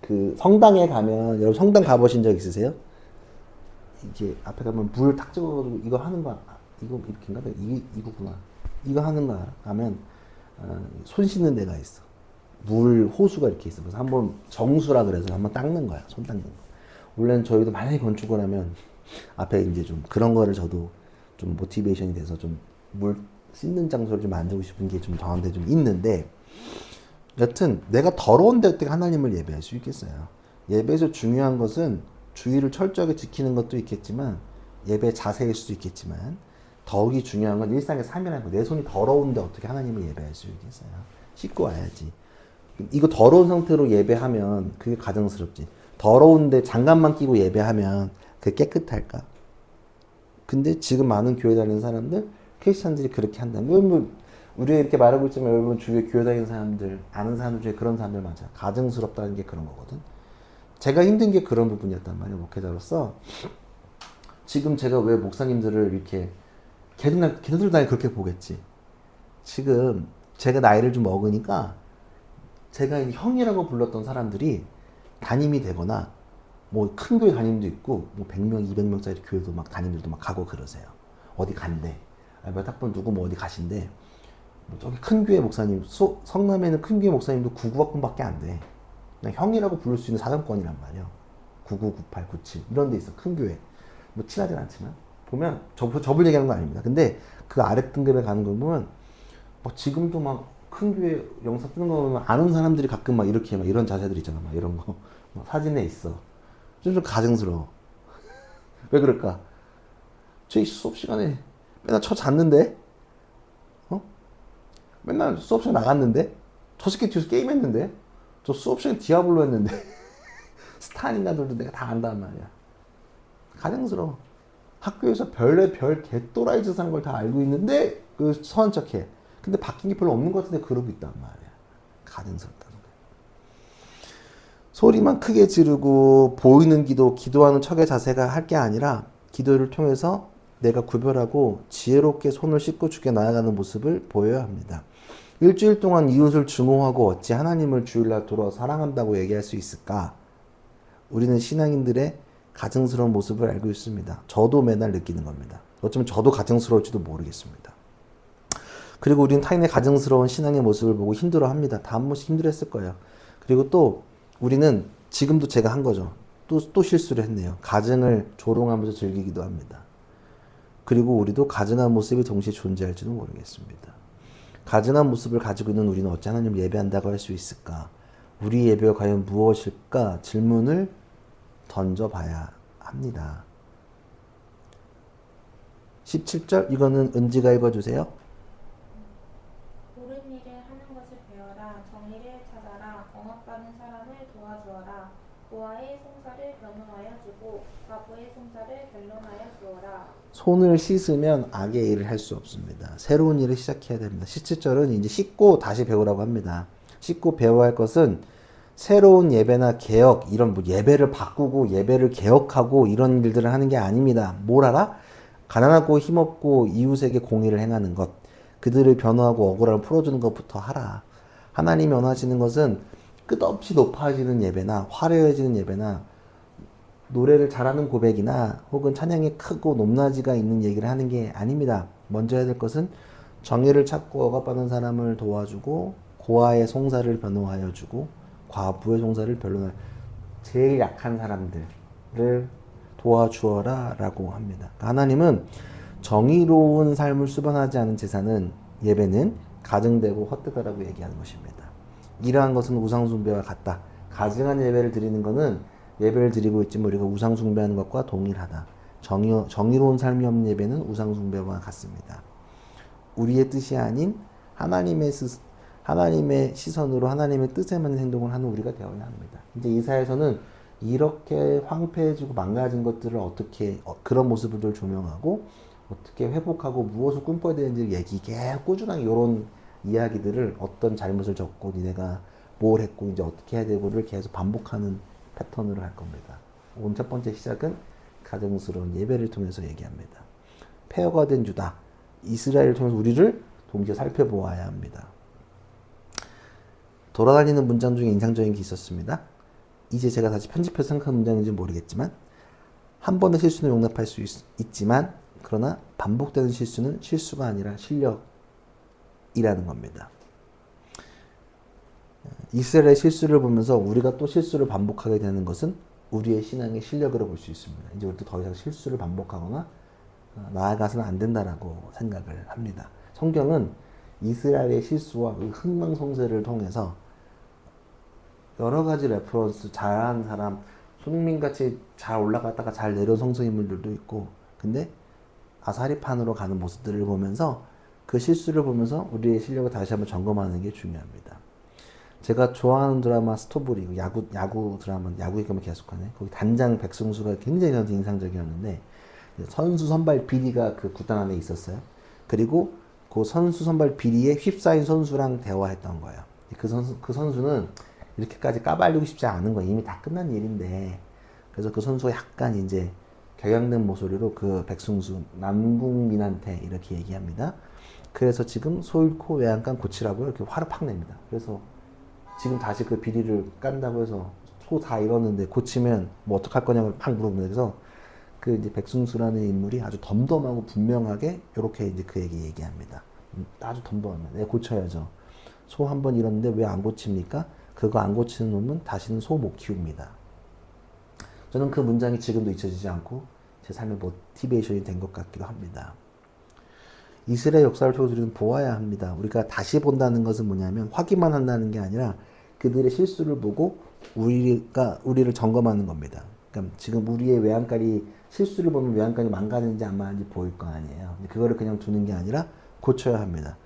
그 성당에 가면 여러분 성당 가보신 적 있으세요? 이게 앞에 가면 물 탁 찍어가지고 이거 하는 거 이거 이렇게인가? 이거구나. 이거 하는 거 하면 손 씻는 데가 있어. 물 호수가 이렇게 있어. 그래서 한번 정수라 그래서 한번 닦는 거야. 손 닦는 거. 원래는 저희도 만약에 건축을 하면 앞에 이제 좀 그런 거를 저도 좀 모티베이션이 돼서 좀 물 씻는 장소를 좀 만들고 싶은 게 좀 저한테 좀 있는데 여튼 내가 더러운데 어떻게 하나님을 예배할 수 있겠어요. 예배에서 중요한 것은 주의를 철저하게 지키는 것도 있겠지만 예배 자세일 수도 있겠지만 더욱이 중요한 건 일상의 삶이라는 거. 내 손이 더러운데 어떻게 하나님을 예배할 수 있겠어요. 씻고 와야지. 이거 더러운 상태로 예배하면 그게 가증스럽지. 더러운데 장갑만 끼고 예배하면 그게 깨끗할까? 근데 지금 많은 교회 다니는 사람들, 크리스찬들이 그렇게 한다면 우리가 이렇게 말하고 있지만 여러분 주위에 교회 다니는 사람들, 아는 사람들 중에 그런 사람들 많잖아. 가증스럽다는 게 그런 거거든. 제가 힘든 게 그런 부분이었단 말이에요. 목회자로서. 지금 제가 왜 목사님들을 이렇게 걔네들 다 그렇게 보겠지. 지금 제가 나이를 좀 먹으니까 제가 형이라고 불렀던 사람들이 담임이 되거나 뭐 큰 교회 담임도 있고 뭐 100명, 200명짜리 교회도 막 담임들도 막 가고 그러세요. 어디 간대. 몇 학번 누구 뭐 어디 가신대. 뭐 저기 큰 교회 목사님, 성남에는 큰 교회 목사님도 99학번밖에 안 돼. 그냥 형이라고 부를 수 있는 사정권이란 말이야. 99, 98, 97 이런 데 있어. 큰 교회. 뭐 친하진 않지만 보면 접을 얘기하는 건 아닙니다. 근데 그 아래 등급에 가는 거 보면 뭐 지금도 막 큰 교회 영상 뜨는 거 보면 아는 사람들이 가끔 막 이렇게 막 이런 자세들 있잖아. 막 이런 거 막 사진에 있어. 좀 가증스러워. 왜 그럴까? 저희 수업 시간에 맨날 잤는데? 맨날 수업 시간 나갔는데? 저 새끼 뒤에서 게임했는데? 저 수업 시간에 디아블로 했는데? 스타인가들도 내가 다 안단 말이야. 가증스러워. 학교에서 별의 별 개또라이 짓 하는 걸 다 알고 있는데 그 서한 척해. 근데 바뀐 게 별로 없는 것 같은데 그러고 있단 말이야. 가증스럽다는 거야. 소리만 크게 지르고 보이는 기도하는 척의 자세가 할 게 아니라 기도를 통해서 내가 구별하고 지혜롭게 손을 씻고 주께 나아가는 모습을 보여야 합니다. 일주일 동안 이웃을 증오하고 어찌 하나님을 주일날 돌아와 사랑한다고 얘기할 수 있을까? 우리는 신앙인들의 가증스러운 모습을 알고 있습니다. 저도 매날 느끼는 겁니다. 어쩌면 저도 가증스러울지도 모르겠습니다. 그리고 우리는 타인의 가증스러운 신앙의 모습을 보고 힘들어합니다. 다 한 번씩 힘들었을 거예요. 그리고 또 우리는 지금도 제가 한 거죠. 또 실수를 했네요. 가증을 조롱하면서 즐기기도 합니다. 그리고 우리도 가증한 모습이 동시에 존재할지도 모르겠습니다. 가증한 모습을 가지고 있는 우리는 어찌 하나님을 예배한다고 할 수 있을까? 우리 예배가 과연 무엇일까? 질문을 던져봐야 합니다. 17절 이거는 은지가 읽어주세요. 옳은 일을 하는 것을 배워라. 정의를 찾아라. 억압받는 사람을 도와주어라. 고아의 송사를 변호하여 주고 과부의 송사를 변론하여 주어라. 손을 씻으면 악의 일을 할 수 없습니다. 새로운 일을 시작해야 됩니다. 17절은 이제 씻고 다시 배우라고 합니다. 씻고 배워야 할 것은 새로운 예배나 개혁, 이런 뭐 예배를 바꾸고 예배를 개혁하고 이런 일들을 하는 게 아닙니다. 뭘 하라? 가난하고 힘없고 이웃에게 공의를 행하는 것, 그들을 변호하고 억울함을 풀어주는 것부터 하라. 하나님이 원하시는 것은 끝없이 높아지는 예배나 화려해지는 예배나 노래를 잘하는 고백이나 혹은 찬양이 크고 높낮이가 있는 얘기를 하는 게 아닙니다. 먼저 해야 될 것은 정의를 찾고 억압받는 사람을 도와주고 고아의 송사를 변호하여 주고 과부의 송사를 변호하여 제일 약한 사람들을 도와주어라 라고 합니다. 하나님은 정의로운 삶을 수반하지 않은 제사는 예배는 가증되고 헛되다라고 얘기하는 것입니다. 이러한 것은 우상숭배와 같다. 가증한 예배를 드리는 것은 예배를 드리고 있지만 우리가 우상숭배하는 것과 동일하다. 정의로운 삶이 없는 예배는 우상숭배와 같습니다. 우리의 뜻이 아닌 하나님의 시선으로 하나님의 뜻에 맞는 행동을 하는 우리가 되어야 합니다. 이제 이사야서는 이렇게 황폐해지고 망가진 것들을 어떻게 그런 모습을 조명하고 어떻게 회복하고 무엇을 꿈꿔야 되는지 얘기해 꾸준하게 이런 이야기들을 어떤 잘못을 졌고 니네가 뭘 했고 이제 어떻게 해야 되고를 계속 반복하는 패턴으로 할 겁니다. 오늘 첫 번째 시작은 가증스러운 예배를 통해서 얘기합니다. 폐허가 된 유다, 이스라엘을 통해서 우리를 동시에 살펴보아야 합니다. 돌아다니는 문장 중에 인상적인 게 있었습니다. 이제 제가 다시 편집해서 생각한 문장인지 모르겠지만 한 번의 실수는 용납할 수 있지만 그러나 반복되는 실수는 실수가 아니라 실력이라는 겁니다. 이스라엘의 실수를 보면서 우리가 또 실수를 반복하게 되는 것은 우리의 신앙의 실력으로 볼 수 있습니다. 이제 우리도 더 이상 실수를 반복하거나 나아가서는 안 된다라고 생각을 합니다. 성경은 이스라엘의 실수와 그 흥망성쇠를 통해서 여러 가지 레퍼런스, 잘하는 사람, 손흥민같이 잘 올라갔다가 잘 내려온 성서 인물들도 있고 근데 아사리판으로 가는 모습들을 보면서 그 실수를 보면서 우리의 실력을 다시 한번 점검하는 게 중요합니다. 제가 좋아하는 드라마 스토브리그 야구 드라마 야구 얘기만 계속하네. 거기 단장 백승수가 굉장히 저한테 인상적이었는데 선수 선발 비리가 그 구단 안에 있었어요. 그리고 그 선수 선발 비리에 휩싸인 선수랑 대화했던 거예요. 그 선수는 이렇게까지 까발리고 싶지 않은 거예요. 이미 다 끝난 일인데. 그래서 그 선수가 약간 이제 격양된 목소리로 그 백승수 남궁민한테 이렇게 얘기합니다. 그래서 지금 소 잃고 외양간 고치라고 이렇게 화를 팍 냅니다. 그래서 지금 다시 그 비리를 깐다고 해서 소 다 잃었는데 고치면 뭐 어떡할 거냐고 팍 물어보는데 그래서 그 이제 백승수라는 인물이 아주 덤덤하고 분명하게 이렇게 이제 그 얘기합니다. 아주 덤덤합니다. 네, 고쳐야죠. 소 한 번 잃었는데 왜 안 고칩니까? 그거 안 고치는 놈은 다시는 소 못 키웁니다. 저는 그 문장이 지금도 잊혀지지 않고 제 삶의 모티베이션이 된 것 같기도 합니다. 이스라엘 역사를 통해서 우리는 보아야 합니다. 우리가 다시 본다는 것은 뭐냐면 확인만 한다는 게 아니라 그들의 실수를 보고 우리를 점검하는 겁니다. 그러니까 지금 우리의 외양간이 실수를 보면 외양간이 망가지는지 안 망가지는지 보일 거 아니에요. 그거를 그냥 두는 게 아니라 고쳐야 합니다.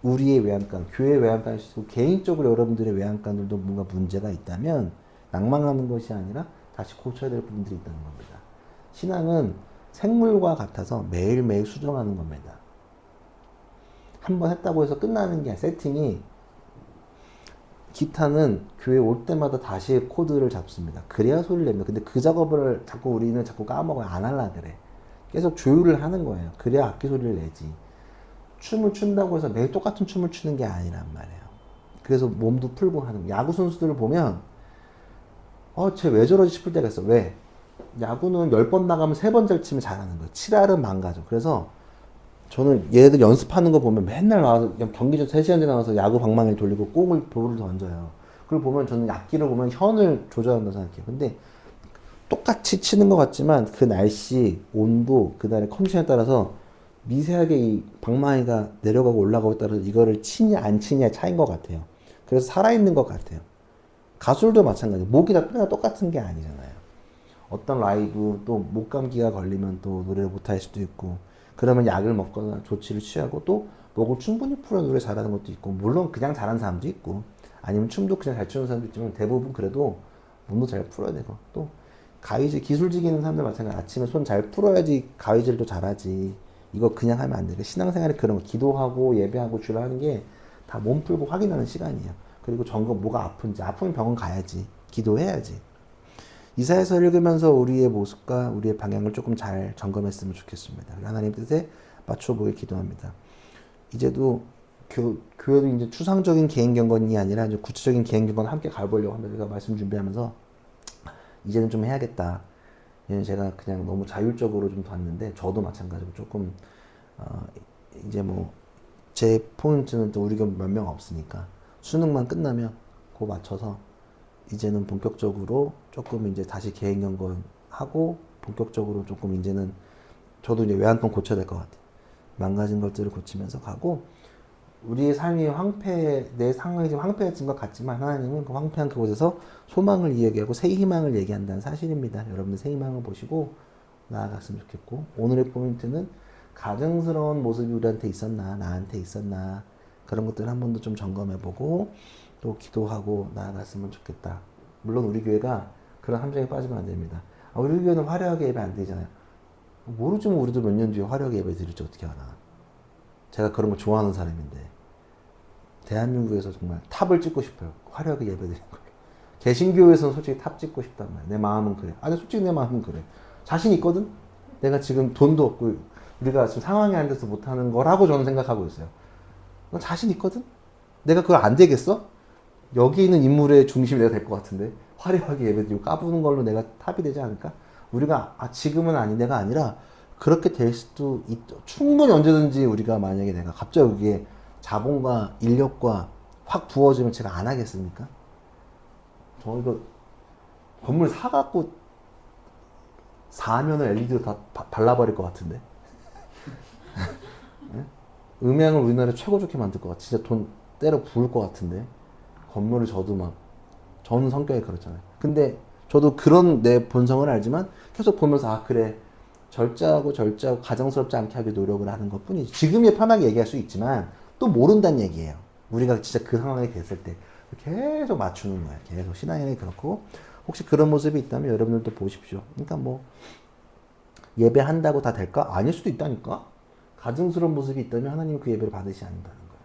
우리의 외양간, 교회 외양간이 있고 개인적으로 여러분들의 외양간들도 뭔가 문제가 있다면 낭망하는 것이 아니라 다시 고쳐야 될 부분들이 있다는 겁니다. 신앙은 생물과 같아서 매일매일 수정하는 겁니다. 한번 했다고 해서 끝나는 게 아니라 세팅이 기타는 교회 올 때마다 다시 코드를 잡습니다. 그래야 소리를 냅니다. 근데 그 작업을 우리는 자꾸 까먹어요. 안 하려고 그래. 계속 조율을 하는 거예요. 그래야 악기 소리를 내지. 춤을 춘다고 해서 매일 똑같은 춤을 추는 게 아니란 말이에요. 그래서 몸도 풀고 하는 거예요. 야구 선수들을 보면 쟤 왜 저러지 싶을 때가 있어. 왜? 야구는 10번 나가면 3번 잘 치면 잘하는 거예요. 7할은 망가져. 그래서 저는 얘들 연습하는 거 보면 맨날 나와서 경기 전 3시간 전에 나와서 야구 방망이를 돌리고 볼을 던져요. 그걸 보면 저는 악기를 보면 현을 조절한다고 생각해요. 근데 똑같이 치는 것 같지만 그 날씨, 온도, 그날의 컨디션에 따라서 미세하게 이 방망이가 내려가고 올라가고 따라서 이거를 치냐 안 치냐의 차이인 것 같아요. 그래서 살아있는 것 같아요. 가수들도 마찬가지예요. 목이 다 똑같은 게 아니잖아요. 어떤 라이브 또 목감기가 걸리면 또 노래를 못할 수도 있고 그러면 약을 먹거나 조치를 취하고 또 목을 충분히 풀어 노래 잘하는 것도 있고 물론 그냥 잘하는 사람도 있고 아니면 춤도 그냥 잘 추는 사람도 있지만 대부분 그래도 몸도 잘 풀어야 되고 또 가위질 기술직 있는 사람들 마찬가지 아침에 손 잘 풀어야지 가위질도 잘하지 이거 그냥 하면 안 돼요. 신앙생활에 그런 거 기도하고 예배하고 주를 하는 게 다 몸 풀고 확인하는 시간이에요. 그리고 점검 뭐가 아픈지 아프면 병원 가야지 기도해야지. 이사야서를 읽으면서 우리의 모습과 우리의 방향을 조금 잘 점검했으면 좋겠습니다. 하나님 뜻에 맞춰보길 기도합니다. 이제도 교회도 이제 추상적인 개인 경건이 아니라 이제 구체적인 개인 경건을 함께 가보려고 합니다. 제가 말씀 준비하면서 이제는 좀 해야겠다. 얘는 제가 그냥 너무 자율적으로 좀 봤는데 저도 마찬가지고 조금 이제 뭐 제 포인트는 또 우리 교회 몇 명 없으니까 수능만 끝나면 그거 맞춰서 이제는 본격적으로 조금 이제 다시 개인 경건 하고 본격적으로 조금 이제는 저도 이제 외환통 고쳐야 될 것 같아요. 망가진 것들을 고치면서 가고 우리의 삶이 내 상황이 지금 황폐해진 것 같지만 하나님은 그 황폐한 그곳에서 소망을 이야기하고 새 희망을 얘기한다는 사실입니다. 여러분들 새 희망을 보시고 나아갔으면 좋겠고 오늘의 포인트는 가증스러운 모습이 우리한테 있었나 나한테 있었나 그런 것들을 한 번 더 좀 점검해보고 또 기도하고 나아갔으면 좋겠다. 물론 우리 교회가 그런 함정에 빠지면 안 됩니다. 우리 교회는 화려하게 예배 안 드리잖아요. 모르지만 우리도 몇 년 뒤에 화려하게 예배 드릴지 어떻게 알아. 제가 그런 거 좋아하는 사람인데 대한민국에서 정말 탑을 찍고 싶어요. 화려하게 예배 드리는 걸로. 개신교에서는 솔직히 탑 찍고 싶단 말이야. 내 마음은 그래. 아니 솔직히 내 마음은 그래. 자신 있거든. 내가 지금 돈도 없고 우리가 지금 상황이 안 돼서 못하는 거라고 저는 생각하고 있어요. 난 자신 있거든. 내가 그걸 안 되겠어? 여기 있는 인물의 중심이 내가 될 것 같은데 화려하게 예배드리고 까부는 걸로 내가 탑이 되지 않을까? 우리가 지금은 아닌 내가 아니라 그렇게 될 수도 있죠. 충분히 언제든지 우리가 만약에 내가 갑자기 여기에 자본과 인력과 확 부어지면 제가 안 하겠습니까? 저 이거 건물 사갖고 4면을 LED로 다 발라버릴 것 같은데. 네? 음향을 우리나라 최고 좋게 만들 것 같아. 진짜 돈 때려 부을 것 같은데. 건물을 저도 막 저는 성격이 그렇잖아요. 근데 저도 그런 내 본성을 알지만 계속 보면서 그래 절제하고 가정스럽지 않게 하기 노력을 하는 것 뿐이지. 지금이 편하게 얘기할 수 있지만 또 모른다는 얘기예요. 우리가 진짜 그 상황이 됐을 때 계속 맞추는 거예요. 계속 신앙인이 그렇고 혹시 그런 모습이 있다면 여러분들도 보십시오. 그러니까 뭐 예배한다고 다 될까? 아닐 수도 있다니까. 가증스러운 모습이 있다면 하나님은 그 예배를 받으시지 않는다는 거예요.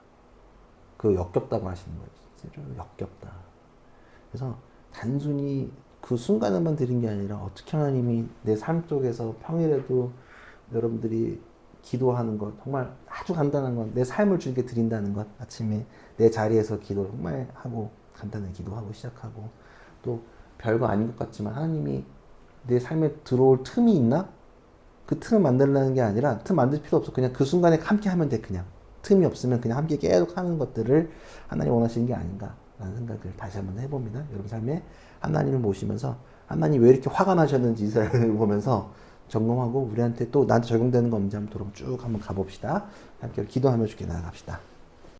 그 역겹다고 하시는 거예요. 진짜 역겹다. 그래서 단순히 그 순간에만 드린 게 아니라 어떻게 하나님이 내 삶 속에서 평일에도 여러분들이 기도하는 것 정말 아주 간단한 건 내 삶을 주님께 드린다는 것 아침에 내 자리에서 기도 정말 하고 간단하게 기도하고 시작하고 또 별거 아닌 것 같지만 하나님이 내 삶에 들어올 틈이 있나? 그 틈을 만들려는 게 아니라 틈 만들 필요 없어. 그냥 그 순간에 함께 하면 돼. 그냥 틈이 없으면 그냥 함께 계속 하는 것들을 하나님 원하시는 게 아닌가라는 생각을 다시 한번 해봅니다. 여러분 삶에 하나님을 모시면서 하나님 왜 이렇게 화가 나셨는지 이스라엘을 보면서 점검하고 우리한테 또 나한테 적용되는 거 없는지 한번 쭉 한번 가봅시다. 함께 기도하며 주께 나아갑시다.